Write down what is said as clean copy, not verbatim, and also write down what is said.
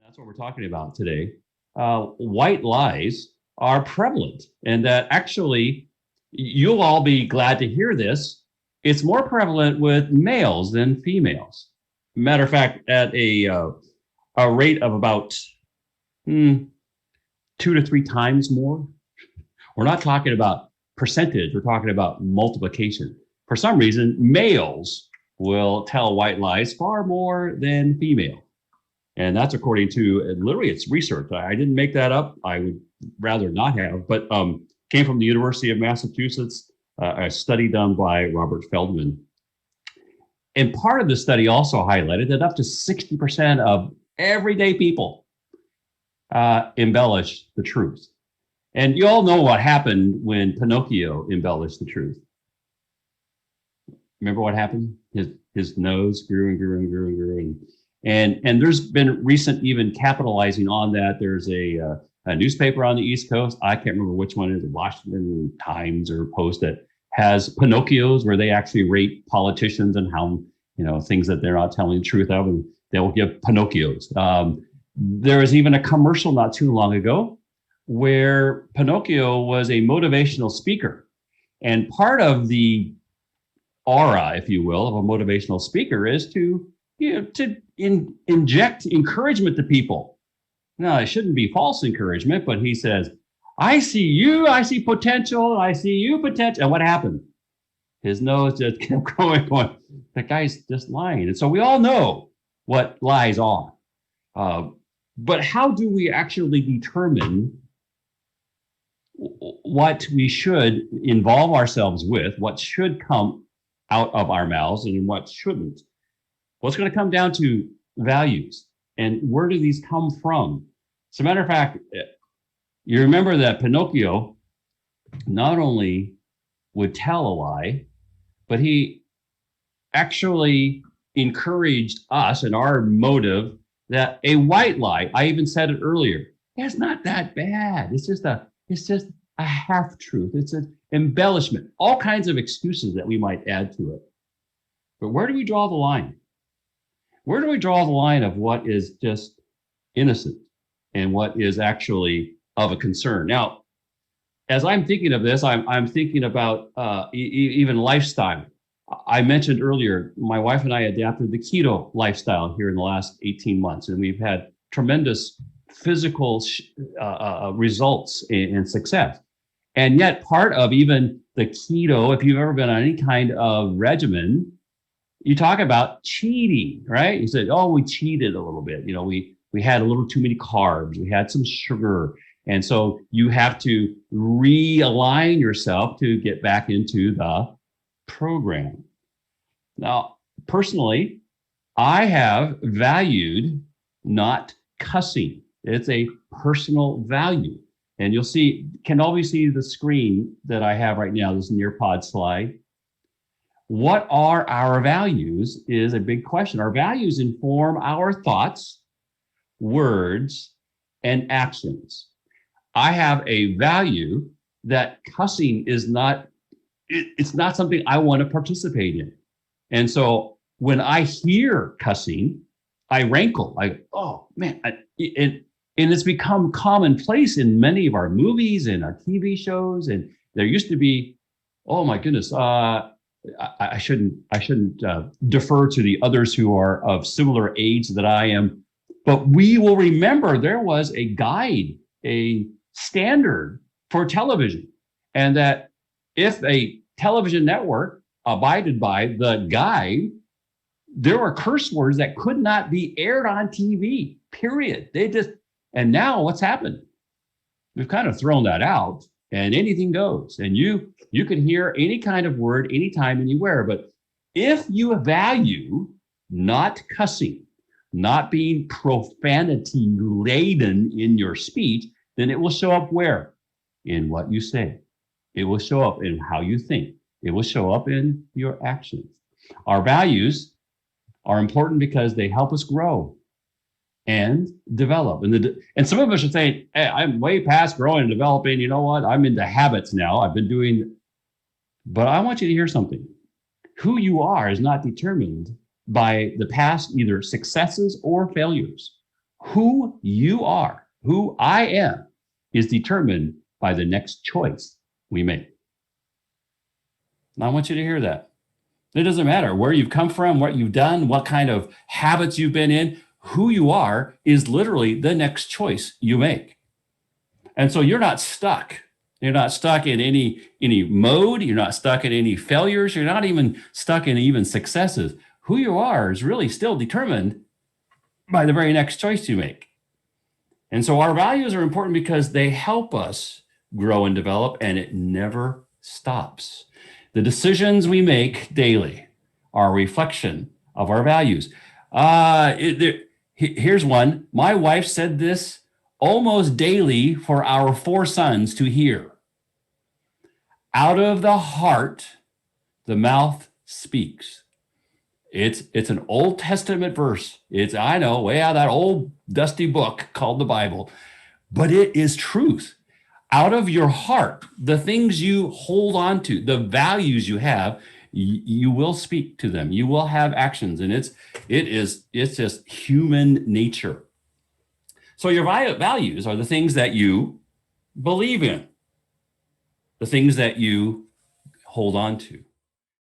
That's what we're talking about today. White lies are prevalent, and that actually, you'll all be glad to hear this. It's more prevalent with males than females. Matter of fact, at a rate of about 2 to 3 times more. We're not talking about percentage, we're talking about multiplication. For some reason, males will tell white lies far more than female. And that's according to literally it's research. I didn't make that up. I would rather not have, but came from the University of Massachusetts, a study done by Robert Feldman. And part of the study also highlighted that up to 60% of everyday people embellish the truth. And you all know what happened when Pinocchio embellished the truth. Remember what happened? His nose grew and grew and grew and grew. And there's been recent even capitalizing on that. There's a newspaper on the East Coast. I can't remember which one it is, Washington Times or Post, that has Pinocchios where they actually rate politicians and how, things that they're not telling the truth of, and they will give Pinocchios. There was even a commercial not too long ago where Pinocchio was a motivational speaker. And part of the aura, if you will, of a motivational speaker is to inject encouragement to people. Now, it shouldn't be false encouragement, but he says, I see you, I see potential, I see you potential. And what happened? His nose just kept going. The guy's just lying. And so we all know what lies are. But how do we actually determine what we should involve ourselves with, what should come out of our mouths and what shouldn't? Well, it's going to come down to values. And where do these come from? As a matter of fact, you remember that Pinocchio not only would tell a lie, but he actually encouraged us and our motive that a white lie, I even said it earlier, it's not that bad. It's just a half truth. It's an embellishment, all kinds of excuses that we might add to it. But where do we draw the line? Where do we draw the line of what is just innocent and what is actually of a concern? Now, as I'm thinking of this, I'm thinking about even lifestyle. I mentioned earlier, my wife and I adapted the keto lifestyle here in the last 18 months, and we've had tremendous physical results and success. And yet part of even the keto, if you've ever been on any kind of regimen, you talk about cheating, right? You said, oh, we cheated a little bit. We had a little too many carbs. We had some sugar. And so you have to realign yourself to get back into the program. Now, personally, I have valued not cussing. It's a personal value. And you'll see, can always see the screen that I have right now, this Nearpod slide. What are our values is a big question. Our values inform our thoughts, words, and actions. I have a value that cussing is not, it's not something I want to participate in. And so when I hear cussing, I rankle. Oh man, and it's become commonplace in many of our movies and our TV shows. And there used to be, oh my goodness, I shouldn't defer to the others who are of similar age that I am, but we will remember there was a guide, a standard for television, and that if a television network abided by the guide, there were curse words that could not be aired on TV, period. And now what's happened? We've kind of thrown that out, and anything goes. And you can hear any kind of word anytime, anywhere. But if you value not cussing, not being profanity laden in your speech, then it will show up where? In what you say. It will show up in how you think. It will show up in your actions. Our values are important because they help us grow and develop. And some of us are saying, hey, I'm way past growing and developing. You know what? I'm into habits now. I've been doing, but I want you to hear something. Who you are is not determined by the past, either successes or failures. Who you are, who I am, is determined by the next choice we make. And I want you to hear that. It doesn't matter where you've come from, what you've done, what kind of habits you've been in. Who you are is literally the next choice you make. And so you're not stuck. You're not stuck in any mode. You're not stuck in any failures. You're not even stuck in even successes. Who you are is really still determined by the very next choice you make. And so our values are important because they help us grow and develop, and it never stops. The decisions we make daily are a reflection of our values. Here's one. My wife said this almost daily for our 4 sons to hear. Out of the heart, the mouth speaks. It's an Old Testament verse. It's, I know, way out of that old dusty book called the Bible, but it is truth. Out of your heart, the things you hold on to, the values you have, you will speak to them. You will have actions, and it's just human nature. So your values are the things that you believe in, the things that you hold on to.